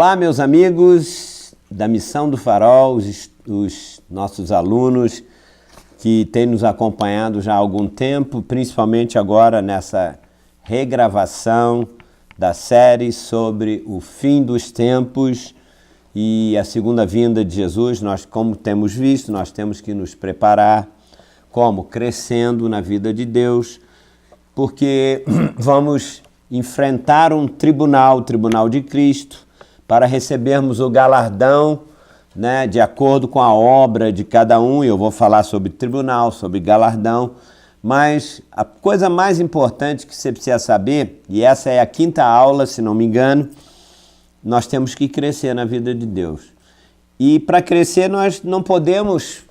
Olá, meus amigos da Missão do Farol, os nossos alunos que têm nos acompanhado já há algum tempo, principalmente agora nessa regravação da série sobre o fim dos tempos e a segunda vinda de Jesus. Nós, como temos visto, nós temos que nos preparar, como? Crescendo na vida de Deus, porque vamos enfrentar um tribunal, o tribunal de Cristo, para recebermos o galardão, né, de acordo com a obra de cada um. Eu vou falar sobre tribunal, sobre galardão, mas a coisa mais importante que você precisa saber, e essa é a 5ª aula, se não me engano, nós temos que crescer na vida de Deus. E para crescer nós não podemos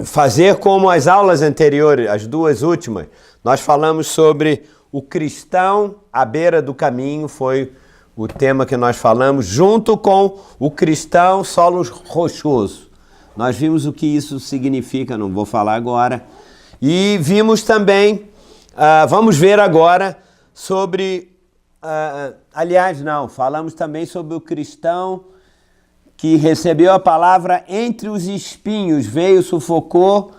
fazer como as aulas anteriores, as duas últimas. Nós falamos sobre o cristão à beira do caminho, foi o tema que nós falamos, junto com o cristão solo rochoso. Nós vimos o que isso significa, não vou falar agora. E vimos também, vamos ver agora sobre, falamos também sobre o cristão que recebeu a palavra entre os espinhos, veio, sufocou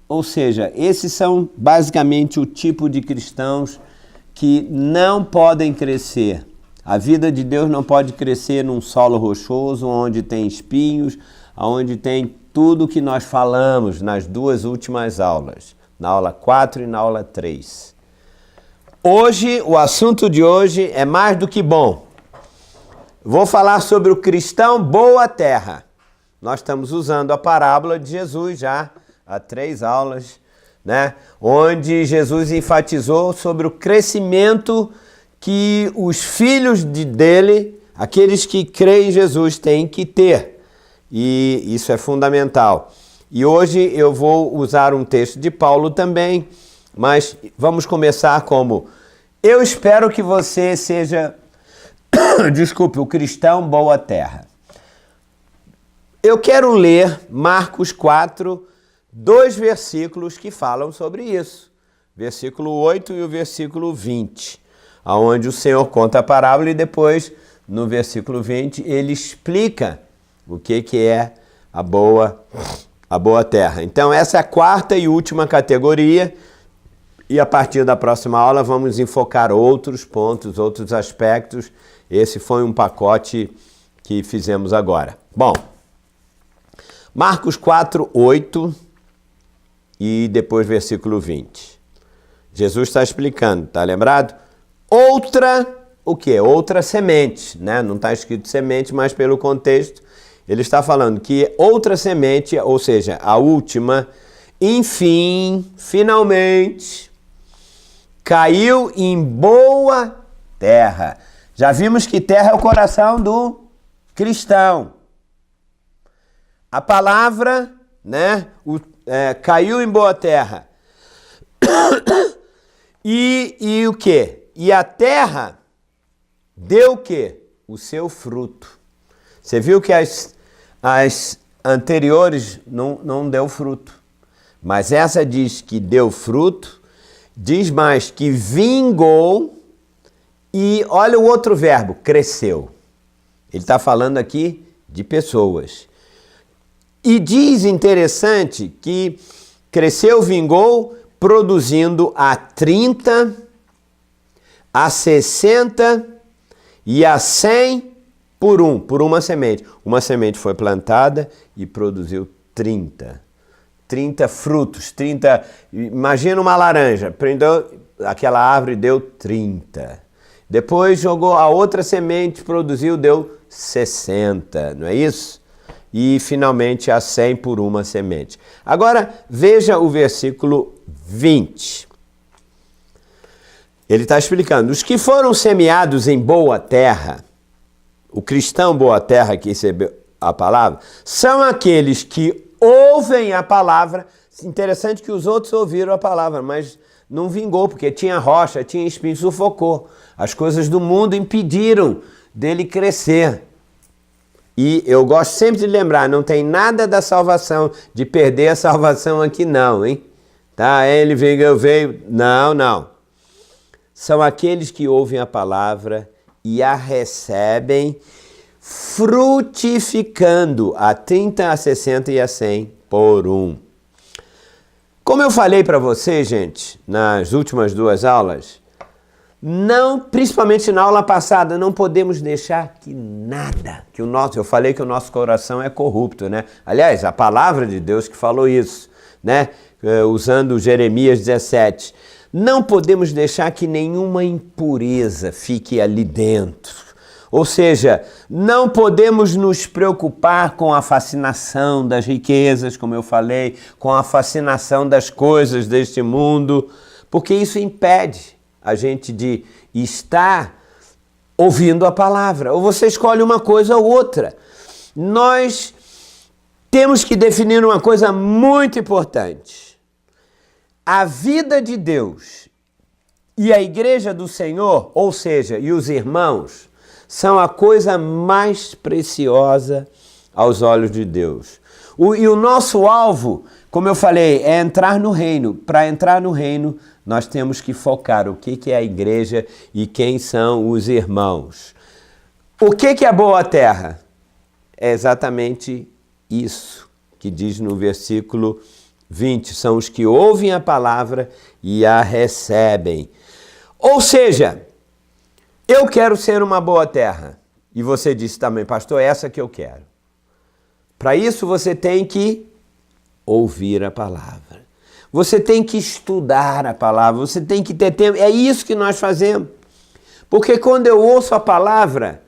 ou seja, esses são basicamente o tipo de cristãos que não podem crescer. A vida de Deus não pode crescer num solo rochoso, onde tem espinhos, onde tem tudo que nós falamos nas duas últimas aulas, na aula 4 e na aula 3. Hoje, o assunto de hoje é mais do que bom. Vou falar sobre o cristão boa terra. Nós estamos usando a parábola de Jesus já há 3 aulas, né? Onde Jesus enfatizou sobre o crescimento que os filhos dele, aqueles que creem em Jesus, têm que ter. E isso é fundamental. E hoje eu vou usar um texto de Paulo também, mas vamos começar como: eu espero que você seja, o cristão boa terra. Eu quero ler Marcos 4, 2 versículos que falam sobre isso. Versículo 8 e o versículo 20, onde o Senhor conta a parábola e depois, no versículo 20, ele explica o que é a boa terra. Então, essa é a 4ª e última categoria, e a partir da próxima aula vamos enfocar outros pontos, outros aspectos. Esse foi um pacote que fizemos agora. Bom, Marcos 4, 8 e depois versículo 20. Jesus está explicando, tá lembrado? O quê? Outra semente, né? Não está escrito semente, mas pelo contexto, ele está falando que outra semente, ou seja, a última, enfim, finalmente, caiu em boa terra. Já vimos que terra é o coração do cristão. A palavra, né, caiu em boa terra. E o quê? E a terra deu o quê? O seu fruto. Você viu que as anteriores não deu fruto. Mas essa diz que deu fruto, diz mais que vingou, e olha o outro verbo, cresceu. Ele está falando aqui de pessoas. E diz interessante que cresceu, vingou, produzindo a 30, a 60 e a 100 por uma semente. Uma semente foi plantada e produziu 30. 30 frutos, 30... Imagina uma laranja, prendeu aquela árvore, deu 30. Depois jogou a outra semente, produziu, deu 60, não é isso? E finalmente a 100 por uma semente. Agora veja o versículo 20. Ele está explicando: os que foram semeados em boa terra, o cristão boa terra que recebeu a palavra, são aqueles que ouvem a palavra. Interessante que os outros ouviram a palavra, mas não vingou, porque tinha rocha, tinha espinho, sufocou. As coisas do mundo impediram dele crescer. E eu gosto sempre de lembrar, não tem nada da salvação, de perder a salvação aqui não, hein? Tá? Ele veio, eu veio. Não. São aqueles que ouvem a palavra e a recebem, frutificando a 30, a 60 e a 100 por um. Como eu falei para vocês, gente, nas últimas 2 aulas, principalmente na aula passada, não podemos deixar que nada, eu falei que o nosso coração é corrupto, né? Aliás, a palavra de Deus que falou isso, né? Usando Jeremias 17. Não podemos deixar que nenhuma impureza fique ali dentro. Ou seja, não podemos nos preocupar com a fascinação das riquezas, como eu falei, com a fascinação das coisas deste mundo, porque isso impede a gente de estar ouvindo a palavra. Ou você escolhe uma coisa ou outra. Nós temos que definir uma coisa muito importante. A vida de Deus e a igreja do Senhor, ou seja, e os irmãos, são a coisa mais preciosa aos olhos de Deus. E o nosso alvo, como eu falei, é entrar no reino. Para entrar no reino, nós temos que focar o que é a igreja e quem são os irmãos. O que é a boa terra? É exatamente isso que diz no versículo 20. São os que ouvem a palavra e a recebem. Ou seja, eu quero ser uma boa terra. E você disse também, pastor, é essa que eu quero. Para isso você tem que ouvir a palavra. Você tem que estudar a palavra. Você tem que ter tempo. É isso que nós fazemos. Porque quando eu ouço a palavra,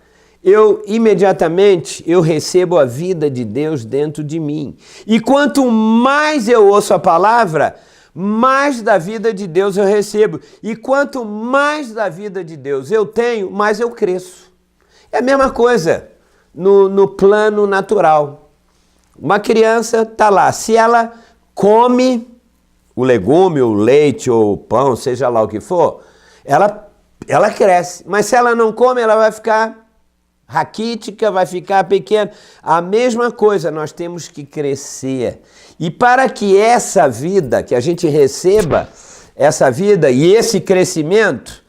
imediatamente eu recebo a vida de Deus dentro de mim. E quanto mais eu ouço a palavra, mais da vida de Deus eu recebo. E quanto mais da vida de Deus eu tenho, mais eu cresço. É a mesma coisa no plano natural. Uma criança está lá, se ela come o legume, o leite ou o pão, seja lá o que for, ela cresce. Mas se ela não come, ela vai ficar raquítica, vai ficar pequena. A mesma coisa, nós temos que crescer. E para que essa vida, que a gente receba essa vida e esse crescimento,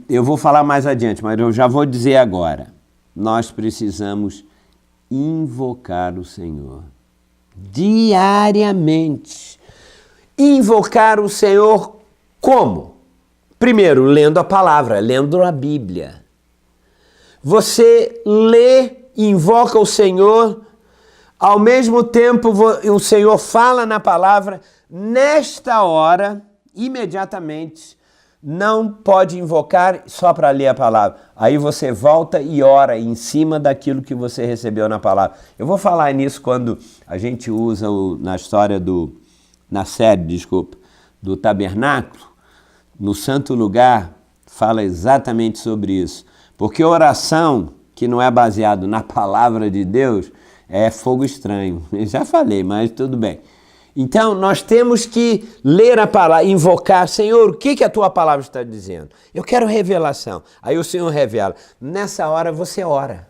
eu vou falar mais adiante, mas eu já vou dizer agora, nós precisamos invocar o Senhor diariamente. Invocar o Senhor como? Primeiro, lendo a palavra, lendo a Bíblia. Você lê, invoca o Senhor, ao mesmo tempo o Senhor fala na palavra, nesta hora, imediatamente, não pode invocar só para ler a palavra. Aí você volta e ora em cima daquilo que você recebeu na palavra. Eu vou falar nisso quando a gente usa na série do tabernáculo, no santo lugar, fala exatamente sobre isso. Porque oração que não é baseado na palavra de Deus é fogo estranho. Eu já falei, mas tudo bem. Então, nós temos que ler a palavra, invocar, Senhor, o que a tua palavra está dizendo? Eu quero revelação. Aí o Senhor revela. Nessa hora você ora.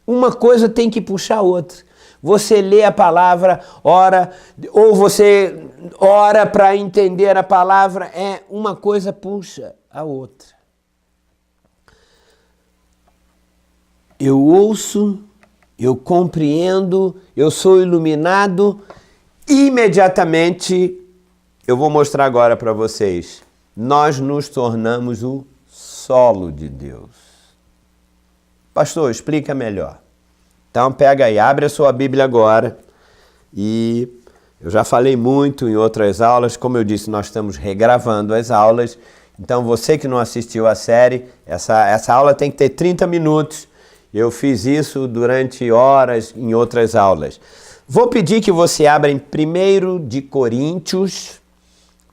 Uma coisa tem que puxar a outra. Você lê a palavra, ora, ou você ora para entender a palavra, uma coisa puxa a outra. Eu ouço, eu compreendo, eu sou iluminado, imediatamente, eu vou mostrar agora para vocês, nós nos tornamos o solo de Deus. Pastor, explica melhor. Então pega aí, abre a sua Bíblia agora e eu já falei muito em outras aulas, como eu disse, nós estamos regravando as aulas, então você que não assistiu a série, essa aula tem que ter 30 minutos, eu fiz isso durante horas em outras aulas. Vou pedir que você abra em 1 de Coríntios,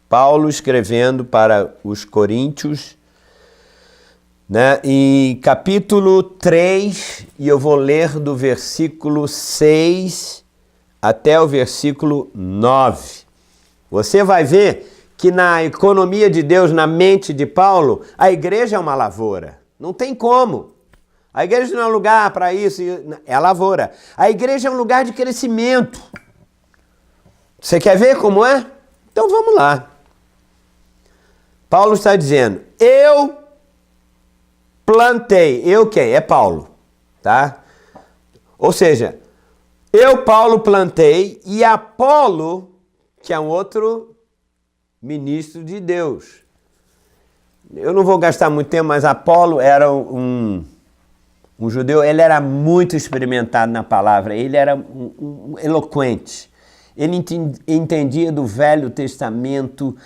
Paulo escrevendo para os Coríntios, né? Em capítulo 3, e eu vou ler do versículo 6 até o versículo 9. Você vai ver que na economia de Deus, na mente de Paulo, a igreja é uma lavoura. Não tem como. A igreja não é um lugar para isso, é lavoura. A igreja é um lugar de crescimento. Você quer ver como é? Então vamos lá. Paulo está dizendo, eu plantei. Eu quem? É Paulo, tá? Ou seja, eu, Paulo, plantei e Apolo, que é um outro ministro de Deus. Eu não vou gastar muito tempo, mas Apolo era um judeu, ele era muito experimentado na palavra, ele era um eloquente. Ele entendia do Velho Testamento,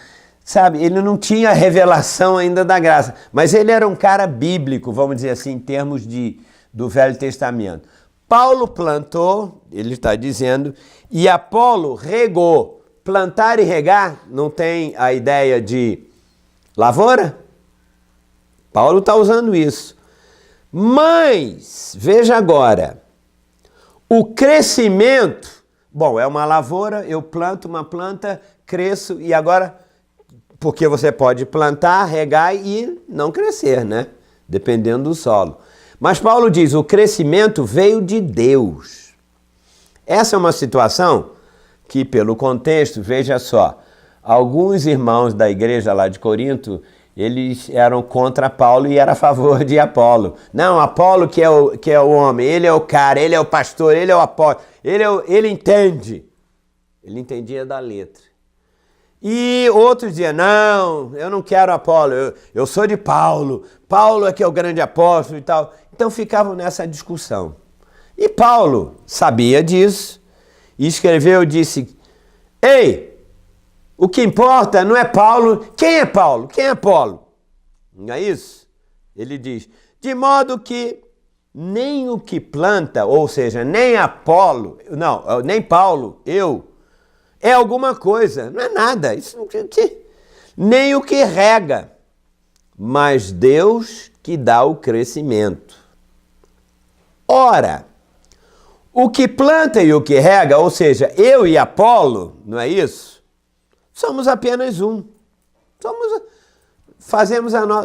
sabe? Ele não tinha revelação ainda da graça, mas ele era um cara bíblico, vamos dizer assim, em termos do Velho Testamento. Paulo plantou, ele está dizendo, e Apolo regou. Plantar e regar não tem a ideia de lavoura? Paulo está usando isso. Mas, veja agora, o crescimento, bom, é uma lavoura, eu planto uma planta, cresço e agora, porque você pode plantar, regar e não crescer, né? Dependendo do solo. Mas Paulo diz, o crescimento veio de Deus. Essa é uma situação que, pelo contexto, veja só, alguns irmãos da igreja lá de Corinto, eles eram contra Paulo e eram a favor de Apolo. Não, Apolo que é o homem, ele é o cara, ele é o pastor, ele é o apóstolo, ele entende. Ele entendia da letra. E outros diziam, não, eu não quero Apolo, eu sou de Paulo. Paulo é que é o grande apóstolo e tal. Então ficavam nessa discussão. E Paulo sabia disso e escreveu, disse, ei, o que importa não é Paulo. Quem é Paulo? Quem é Apolo? Não é isso? Ele diz, de modo que nem o que planta, ou seja, nem Apolo, não, nem Paulo, é alguma coisa, não é nada, isso não nem o que rega, mas Deus que dá o crescimento. Ora, o que planta e o que rega, ou seja, eu e Apolo, não é isso? Somos apenas um.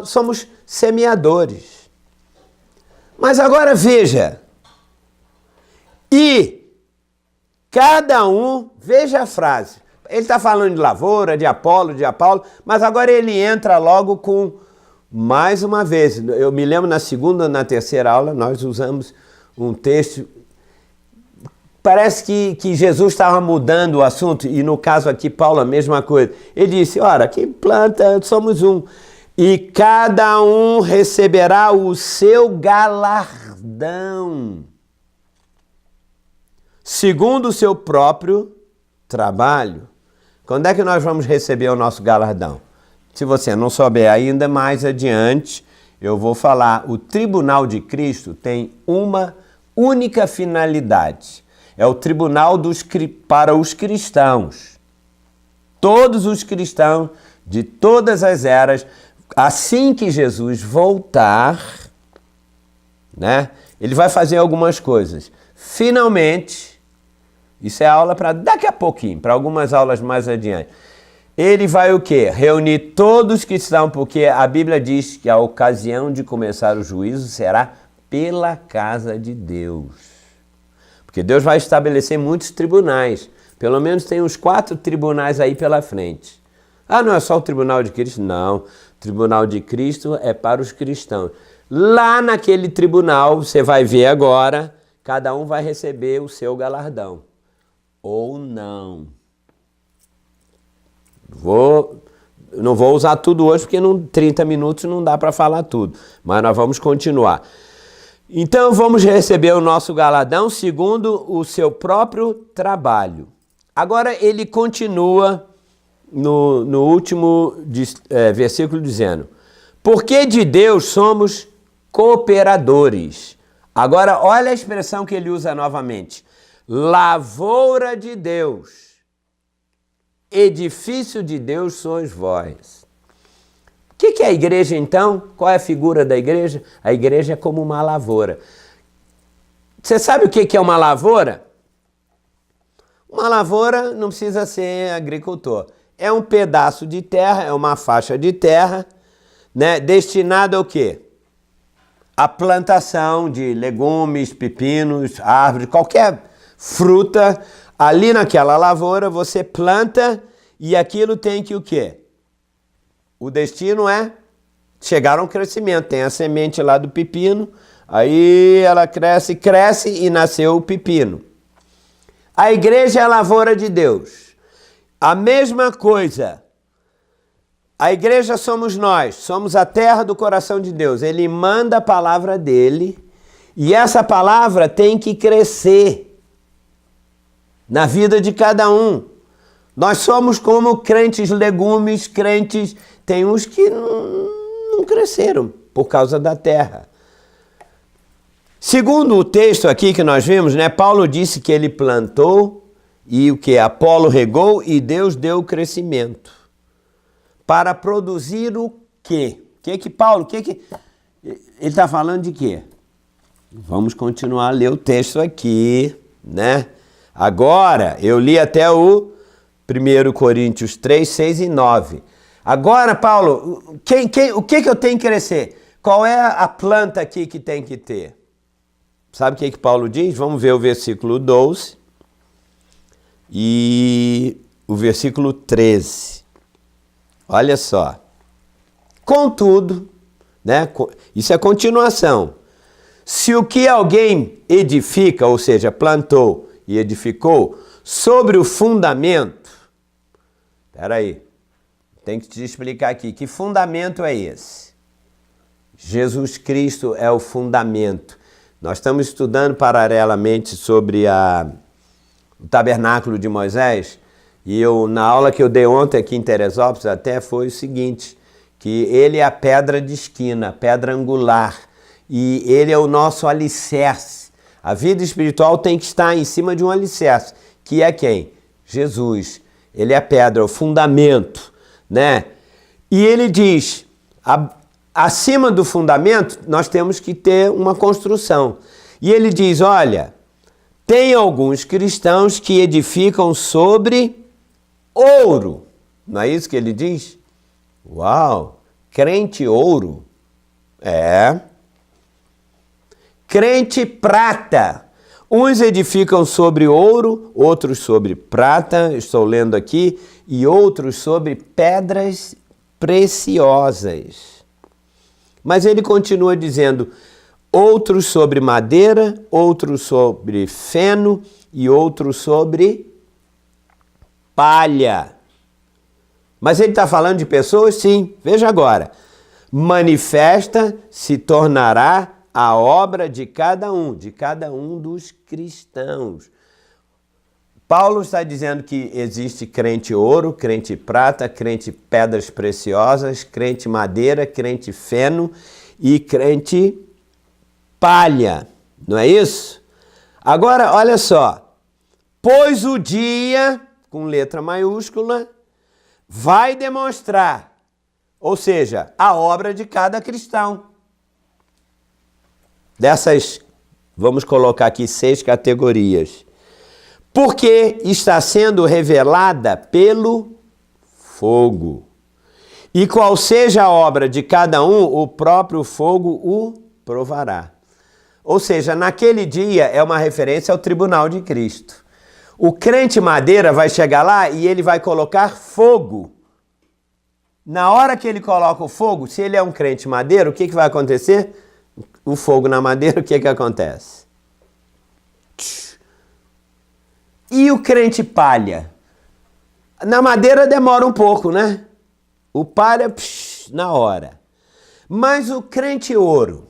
Somos semeadores. Mas agora veja, e cada um, veja a frase, ele está falando de lavoura, de Apolo, mas agora ele entra logo com, mais uma vez, eu me lembro na segunda, na terceira aula, nós usamos um texto, parece que Jesus estava mudando o assunto, e no caso aqui, Paulo, a mesma coisa. Ele disse, ora, quem planta, somos um, e cada um receberá o seu galardão, segundo o seu próprio trabalho. Quando é que nós vamos receber o nosso galardão? Se você não souber ainda, mais adiante, eu vou falar, o tribunal de Cristo tem uma única finalidade. É o tribunal para os cristãos. Todos os cristãos de todas as eras, assim que Jesus voltar, né, ele vai fazer algumas coisas. Finalmente, isso é aula para daqui a pouquinho, para algumas aulas mais adiante. Ele vai o quê? Reunir todos que estão, porque a Bíblia diz que a ocasião de começar o juízo será pela casa de Deus. Porque Deus vai estabelecer muitos tribunais. Pelo menos tem uns 4 tribunais aí pela frente. Ah, não é só o tribunal de Cristo? Não. O tribunal de Cristo é para os cristãos. Lá naquele tribunal, você vai ver agora, cada um vai receber o seu galardão. Ou não. Não vou usar tudo hoje, porque em 30 minutos não dá para falar tudo. Mas nós vamos continuar. Então vamos receber o nosso galardão segundo o seu próprio trabalho. Agora ele continua no último versículo dizendo, porque de Deus somos cooperadores. Agora olha a expressão que ele usa novamente. Lavoura de Deus, edifício de Deus sois vós. O que é a igreja então? Qual é a figura da igreja? A igreja é como uma lavoura. Você sabe o que é uma lavoura? Uma lavoura não precisa ser agricultor. É um pedaço de terra, é uma faixa de terra, né, destinada ao quê? A plantação de legumes, pepinos, árvores, qualquer fruta. Ali naquela lavoura você planta e aquilo tem que o quê? O destino é chegaram ao crescimento. Tem a semente lá do pepino, aí ela cresce, cresce e nasceu o pepino. A igreja é a lavoura de Deus. A mesma coisa. A igreja somos nós, somos a terra do coração de Deus. Ele manda a palavra dele e essa palavra tem que crescer na vida de cada um. Nós somos como crentes legumes, crentes... Tem uns que não cresceram por causa da terra. Segundo o texto aqui que nós vimos, né, Paulo disse que ele plantou e o que? Apolo regou e Deus deu o crescimento. Para produzir o quê? Paulo, ele está falando de quê? Vamos continuar a ler o texto aqui, né? Agora, eu li até o 1 Coríntios 3, 6 e 9. Agora, Paulo, o que eu tenho que crescer? Qual é a planta aqui que tem que ter? Sabe o que Paulo diz? Vamos ver o versículo 12 e o versículo 13. Olha só. Contudo, né, isso é continuação. Se o que alguém edifica, ou seja, plantou e edificou, sobre o fundamento... Espera aí. Tem que te explicar aqui. Que fundamento é esse? Jesus Cristo é o fundamento. Nós estamos estudando paralelamente sobre o tabernáculo de Moisés. E na aula que eu dei ontem aqui em Teresópolis até foi o seguinte, que ele é a pedra de esquina, a pedra angular. E ele é o nosso alicerce. A vida espiritual tem que estar em cima de um alicerce. Que é quem? Jesus. Ele é a pedra, o fundamento. Né? E ele diz, acima do fundamento, nós temos que ter uma construção. E ele diz, olha, tem alguns cristãos que edificam sobre ouro. Não é isso que ele diz? Uau, crente ouro. É. Crente prata. Uns edificam sobre ouro, outros sobre prata, estou lendo aqui, e outros sobre pedras preciosas. Mas ele continua dizendo, outros sobre madeira, outros sobre feno e outros sobre palha. Mas ele está falando de pessoas? Sim, veja agora. Manifesta se tornará a obra de cada um dos cristãos. Paulo está dizendo que existe crente ouro, crente prata, crente pedras preciosas, crente madeira, crente feno e crente palha. Não é isso? Agora, olha só. Pois o dia, com letra maiúscula, vai demonstrar, ou seja, a obra de cada cristão. Dessas, vamos colocar aqui 6 categorias. Porque está sendo revelada pelo fogo. E qual seja a obra de cada um, o próprio fogo o provará. Ou seja, naquele dia é uma referência ao tribunal de Cristo. O crente madeira vai chegar lá e ele vai colocar fogo. Na hora que ele coloca o fogo, se ele é um crente madeira, o que vai acontecer? O fogo na madeira, o que acontece? E o crente palha? Na madeira demora um pouco, né? O palha, na hora. Mas o crente ouro,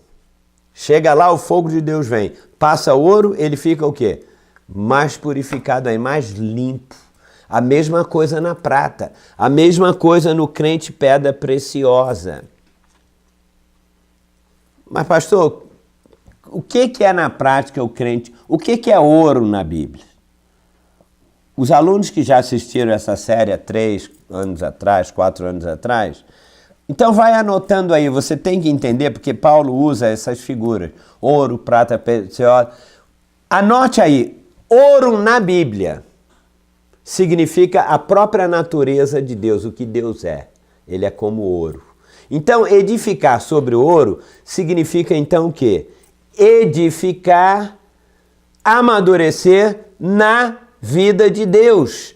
chega lá, o fogo de Deus vem, passa o ouro, ele fica o quê? Mais purificado aí, mais limpo. A mesma coisa na prata, a mesma coisa no crente pedra preciosa. Mas, pastor, o que é na prática o crente? O que é ouro na Bíblia? Os alunos que já assistiram essa série há 3 anos atrás, 4 anos atrás, então vai anotando aí, você tem que entender, porque Paulo usa essas figuras, ouro, prata, preciosa. Anote aí, ouro na Bíblia significa a própria natureza de Deus, o que Deus é. Ele é como ouro. Então, edificar sobre o ouro significa então o quê? Edificar, amadurecer na vida de Deus.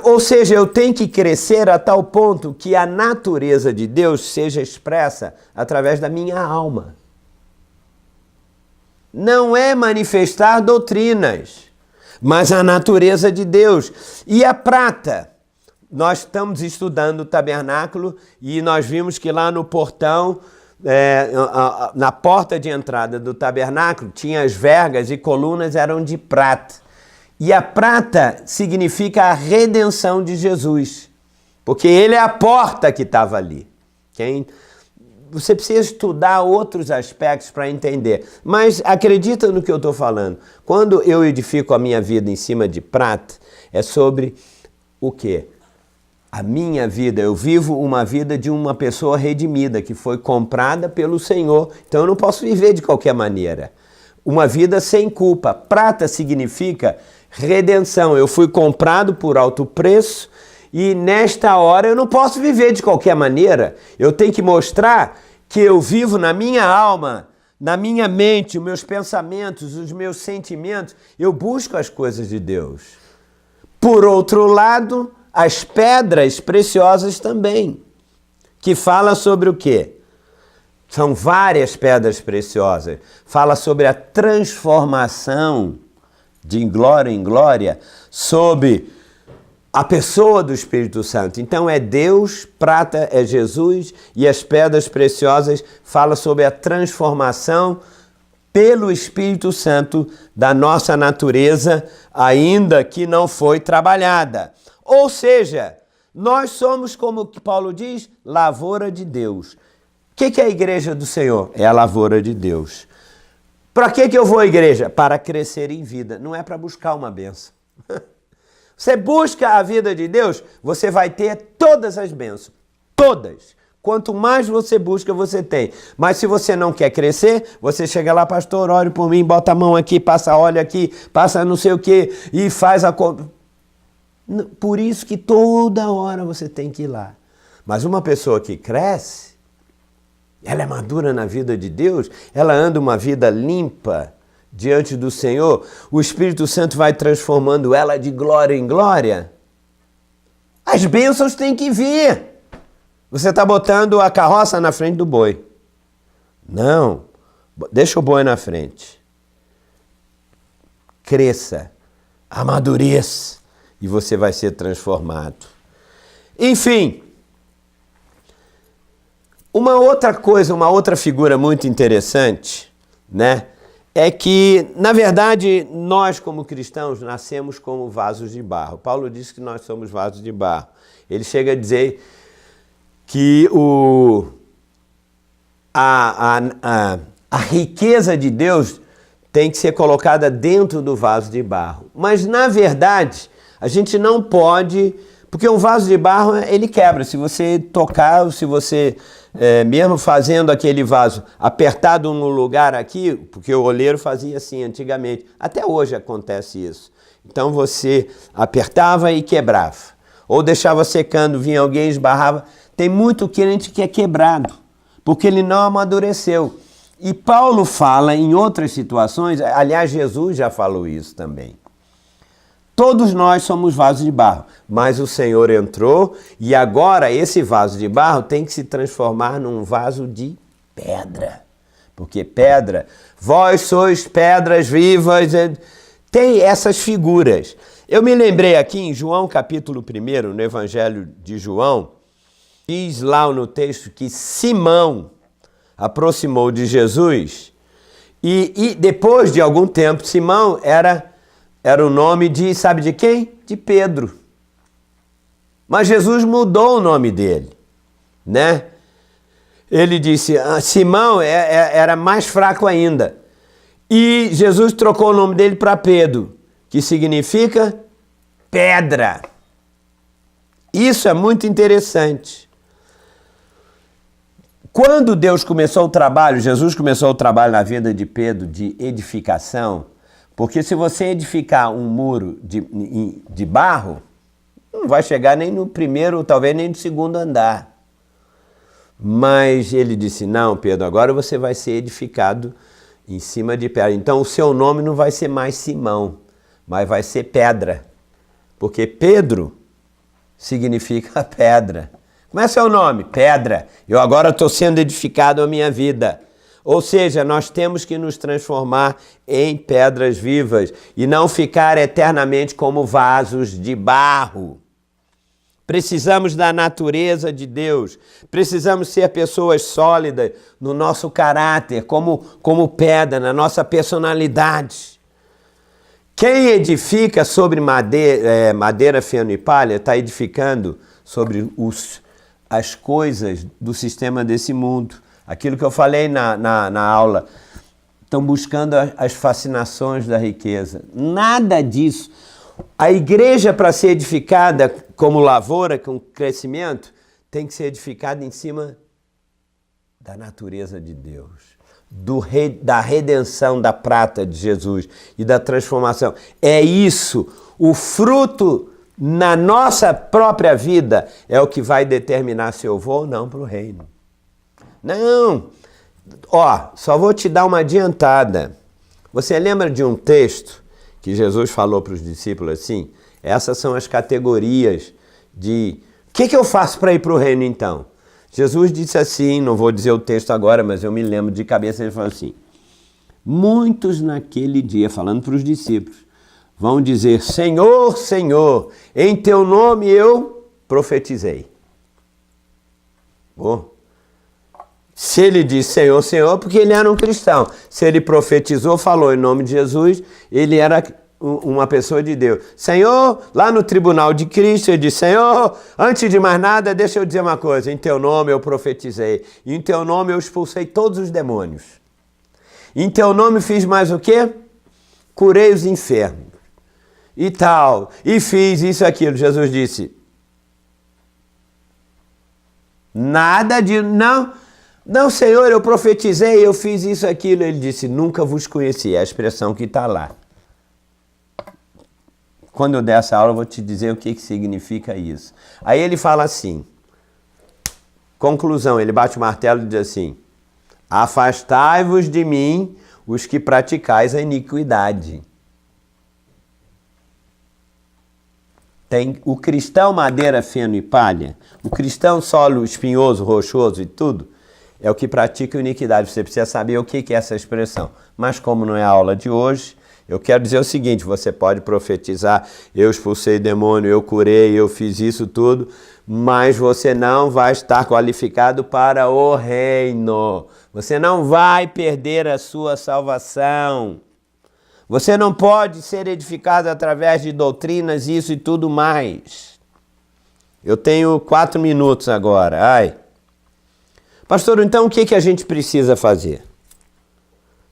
Ou seja, eu tenho que crescer a tal ponto que a natureza de Deus seja expressa através da minha alma. Não é manifestar doutrinas, mas a natureza de Deus. E a prata? Nós estamos estudando o tabernáculo e nós vimos que lá no portão, na porta de entrada do tabernáculo, tinha as vergas e colunas eram de prata. E a prata significa a redenção de Jesus, porque ele é a porta que estava ali. Você precisa estudar outros aspectos para entender, mas acredita no que eu estou falando. Quando eu edifico a minha vida em cima de prata, é sobre o quê? A minha vida, eu vivo uma vida de uma pessoa redimida, que foi comprada pelo Senhor, então eu não posso viver de qualquer maneira. Uma vida sem culpa. Prata significa redenção. Eu fui comprado por alto preço e nesta hora eu não posso viver de qualquer maneira. Eu tenho que mostrar que eu vivo na minha alma, na minha mente, os meus pensamentos, os meus sentimentos. Eu busco as coisas de Deus. Por outro lado, as pedras preciosas também, que fala sobre o quê? São várias pedras preciosas. Fala sobre a transformação de glória em glória, sobre a pessoa do Espírito Santo. Então é Deus, prata é Jesus, e as pedras preciosas fala sobre a transformação pelo Espírito Santo da nossa natureza, ainda que não foi trabalhada. Ou seja, nós somos, como Paulo diz, lavoura de Deus. O que é a igreja do Senhor? É a lavoura de Deus. Para que eu vou à igreja? Para crescer em vida, não é para buscar uma bênção. Você busca a vida de Deus, você vai ter todas as bênçãos. Todas. Quanto mais você busca, você tem. Mas se você não quer crescer, você chega lá, pastor, ore por mim, bota a mão aqui, passa óleo aqui, passa não sei o quê, e faz a... Por isso que toda hora você tem que ir lá. Mas uma pessoa que cresce, ela é madura na vida de Deus, ela anda uma vida limpa diante do Senhor, o Espírito Santo vai transformando ela de glória em glória. As bênçãos têm que vir. Você está botando a carroça na frente do boi. Não, deixa o boi na frente. Cresça, amadureça e você vai ser transformado. Enfim, uma outra coisa, uma outra figura muito interessante, né? É que, na verdade, nós como cristãos nascemos como vasos de barro. Paulo diz que nós somos vasos de barro. Ele chega a dizer que a riqueza de Deus tem que ser colocada dentro do vaso de barro. Mas, na verdade, a gente não pode... Porque um vaso de barro, ele quebra. Se você tocar, se você... mesmo fazendo aquele vaso apertado no lugar aqui, porque o oleiro fazia assim antigamente, até hoje acontece isso. Então você apertava e quebrava, ou deixava secando, vinha alguém, esbarrava. Tem muito crente que é quebrado, porque ele não amadureceu. E Paulo fala em outras situações, aliás, Jesus já falou isso também. Todos nós somos vasos de barro, mas o Senhor entrou e agora esse vaso de barro tem que se transformar num vaso de pedra. Porque pedra, vós sois pedras vivas, tem essas figuras. Eu me lembrei aqui em João capítulo 1, no Evangelho de João, diz lá no texto que Simão aproximou de Jesus e depois de algum tempo, Simão era o nome de, sabe de quem? De Pedro. Mas Jesus mudou o nome dele, né? Ele disse, Simão era mais fraco ainda. E Jesus trocou o nome dele para Pedro, que significa pedra. Isso é muito interessante. Quando Deus começou o trabalho, Jesus começou o trabalho na vida de Pedro de edificação, porque se você edificar um muro de barro, não vai chegar nem no primeiro, talvez nem no segundo andar. Mas ele disse, não, Pedro, agora você vai ser edificado em cima de pedra. Então o seu nome não vai ser mais Simão, mas vai ser pedra. Porque Pedro significa pedra. Como é seu nome? Pedra. Eu agora estou sendo edificado a minha vida. Ou seja, nós temos que nos transformar em pedras vivas e não ficar eternamente como vasos de barro. Precisamos da natureza de Deus, precisamos ser pessoas sólidas no nosso caráter, como pedra, na nossa personalidade. Quem edifica sobre madeira, feno e palha está edificando sobre as coisas do sistema desse mundo. Aquilo que eu falei na aula, estão buscando as fascinações da riqueza. Nada disso. A igreja, para ser edificada como lavoura, com crescimento, tem que ser edificada em cima da natureza de Deus, da redenção da prata de Jesus e da transformação. É isso, o fruto na nossa própria vida é o que vai determinar se eu vou ou não para o reino. Não, só vou te dar uma adiantada. Você lembra de um texto que Jesus falou para os discípulos assim? Essas são as categorias de... O que eu faço para ir para o reino então? Jesus disse assim, não vou dizer o texto agora, mas eu me lembro de cabeça, ele falou assim: muitos naquele dia, falando para os discípulos, vão dizer: Senhor, Senhor, em teu nome eu profetizei. Se ele disse Senhor, Senhor, porque ele era um cristão. Se ele profetizou, falou em nome de Jesus, ele era uma pessoa de Deus. Senhor, lá no tribunal de Cristo, ele disse: Senhor, antes de mais nada, deixa eu dizer uma coisa. Em teu nome eu profetizei. Em teu nome eu expulsei todos os demônios. Em teu nome fiz mais o quê? Curei os enfermos. E tal. E fiz isso e aquilo. Jesus disse: nada de... Não, Senhor, eu profetizei, eu fiz isso, aquilo. Ele disse: nunca vos conheci. É a expressão que está lá. Quando eu der essa aula, eu vou te dizer o que significa isso. Aí ele fala assim, conclusão, ele bate o martelo e diz assim: afastai-vos de mim, os que praticais a iniquidade. Tem o cristão madeira, feno e palha, o cristão solo espinhoso, rochoso e tudo, é o que pratica a iniquidade. Você precisa saber o que é essa expressão. Mas como não é a aula de hoje, eu quero dizer o seguinte: você pode profetizar, eu expulsei demônio, eu curei, eu fiz isso tudo, mas você não vai estar qualificado para o reino. Você não vai perder a sua salvação. Você não pode ser edificado através de doutrinas, isso e tudo mais. Eu tenho 4 minutos agora. Pastor, então o que a gente precisa fazer?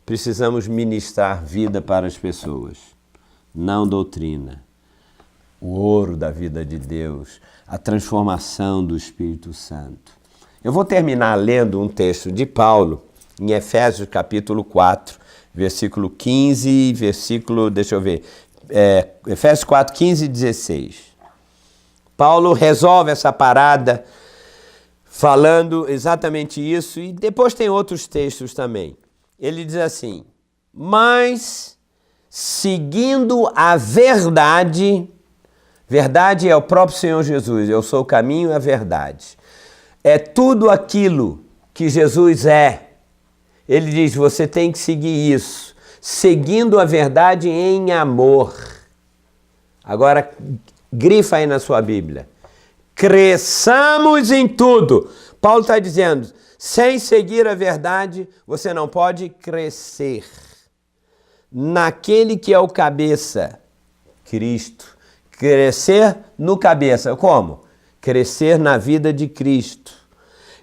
Precisamos ministrar vida para as pessoas, não doutrina. O ouro da vida de Deus, a transformação do Espírito Santo. Eu vou terminar lendo um texto de Paulo, em Efésios capítulo 4, versículo 15, Efésios 4, 15 e 16. Paulo resolve essa parada falando exatamente isso, e depois tem outros textos também. Ele diz assim: mas seguindo a verdade, verdade é o próprio Senhor Jesus, eu sou o caminho e a verdade. É tudo aquilo que Jesus é. Ele diz: você tem que seguir isso, seguindo a verdade em amor. Agora, grifa aí na sua Bíblia: cresçamos em tudo. Paulo está dizendo, sem seguir a verdade, você não pode crescer. Naquele que é o cabeça, Cristo. Crescer no cabeça. Como? Crescer na vida de Cristo.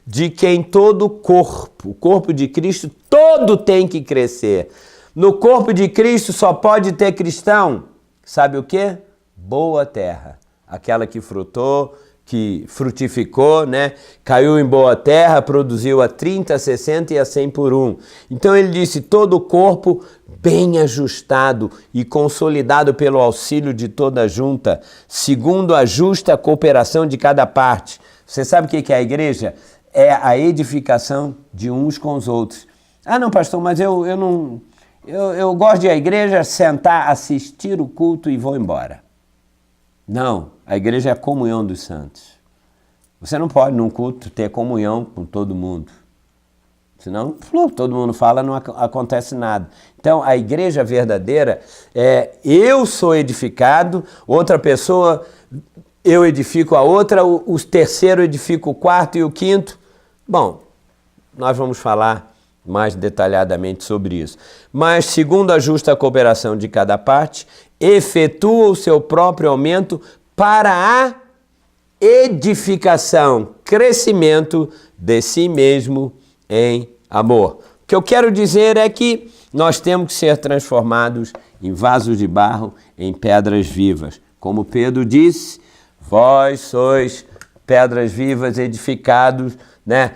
De quem todo o corpo de Cristo, todo tem que crescer. No corpo de Cristo só pode ter cristão. Sabe o quê? Boa terra. Aquela que frutou, que frutificou, né? Caiu em boa terra, produziu a 30, a 60 e a 100 por 1. Então ele disse: todo o corpo bem ajustado e consolidado pelo auxílio de toda a junta, segundo a justa cooperação de cada parte. Você sabe o que é a igreja? É a edificação de uns com os outros. Ah, não, pastor, mas eu gosto de ir à igreja, sentar, assistir o culto e vou embora. Não, a igreja é a comunhão dos santos. Você não pode, num culto, ter comunhão com todo mundo. Senão, todo mundo fala, não acontece nada. Então, a igreja verdadeira é eu sou edificado, outra pessoa, eu edifico a outra, o terceiro edifica o quarto e o quinto. Bom, nós vamos falar mais detalhadamente sobre isso. Mas, segundo a justa cooperação de cada parte, efetua o seu próprio aumento para a edificação, crescimento de si mesmo em amor. O que eu quero dizer é que nós temos que ser transformados em vasos de barro, em pedras vivas. Como Pedro disse, vós sois pedras vivas edificados, né?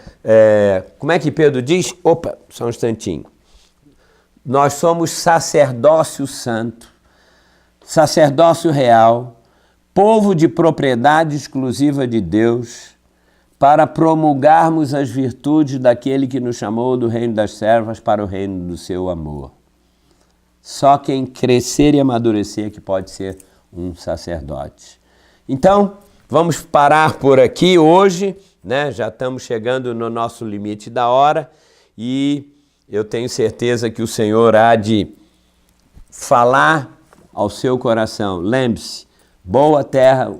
Como é que Pedro diz? Opa, só um instantinho. Nós somos sacerdócio santo, sacerdócio real, povo de propriedade exclusiva de Deus, para promulgarmos as virtudes daquele que nos chamou do reino das trevas para o reino do seu amor. Só quem crescer e amadurecer que pode ser um sacerdote. Então, vamos parar por aqui hoje, né? Já estamos chegando no nosso limite da hora e eu tenho certeza que o Senhor há de falar ao seu coração. Lembre-se, boa terra,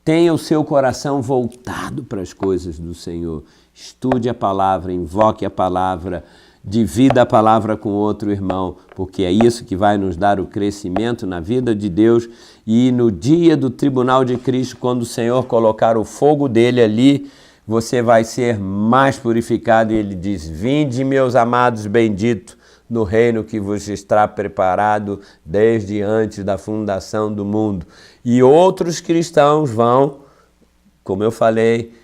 tenha o seu coração voltado para as coisas do Senhor. Estude a palavra, invoque a palavra, divida a palavra com outro irmão, porque é isso que vai nos dar o crescimento na vida de Deus. E no dia do tribunal de Cristo, quando o Senhor colocar o fogo dele ali, você vai ser mais purificado. E ele diz, vinde, meus amados benditos, no reino que vos está preparado desde antes da fundação do mundo. E outros cristãos vão, como eu falei,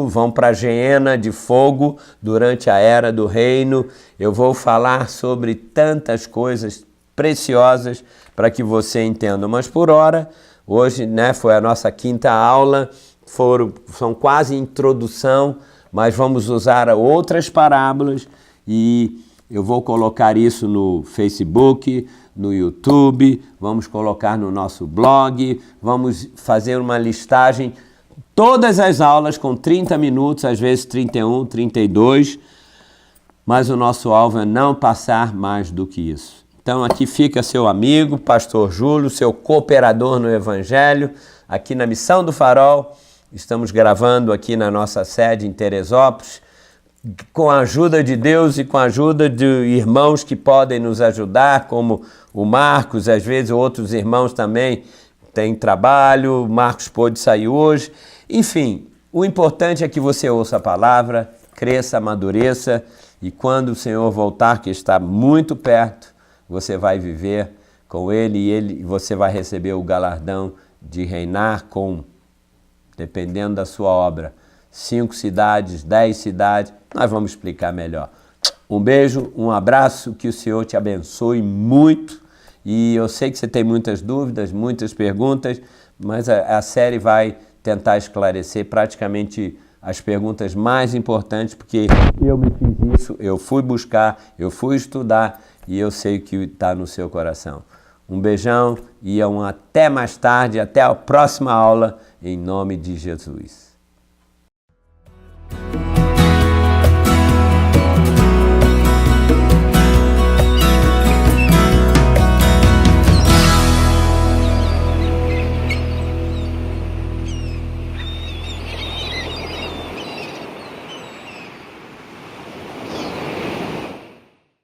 vão para a geena de fogo durante a era do reino. Eu vou falar sobre tantas coisas preciosas para que você entenda. Mas por hora, hoje, né, foi a nossa quinta aula, são quase introdução, mas vamos usar outras parábolas e eu vou colocar isso no Facebook, no YouTube, vamos colocar no nosso blog, vamos fazer uma listagem, todas as aulas com 30 minutos, às vezes 31, 32, mas o nosso alvo é não passar mais do que isso. Então aqui fica seu amigo, Pastor Júlio, seu cooperador no Evangelho, aqui na Missão do Farol. Estamos gravando aqui na nossa sede em Teresópolis, com a ajuda de Deus e com a ajuda de irmãos que podem nos ajudar, como o Marcos, às vezes outros irmãos também têm trabalho, o Marcos pôde sair hoje. Enfim, o importante é que você ouça a palavra, cresça, amadureça, e quando o Senhor voltar, que está muito perto, você vai viver com Ele e você vai receber o galardão de reinar com, dependendo da sua obra, 5 cidades, 10 cidades, nós vamos explicar melhor. Um beijo, um abraço, que o Senhor te abençoe muito. E eu sei que você tem muitas dúvidas, muitas perguntas, mas a série vai tentar esclarecer praticamente as perguntas mais importantes, porque eu me fiz isso, eu fui buscar, eu fui estudar e eu sei que está no seu coração. Um beijão e até mais tarde, até a próxima aula, em nome de Jesus.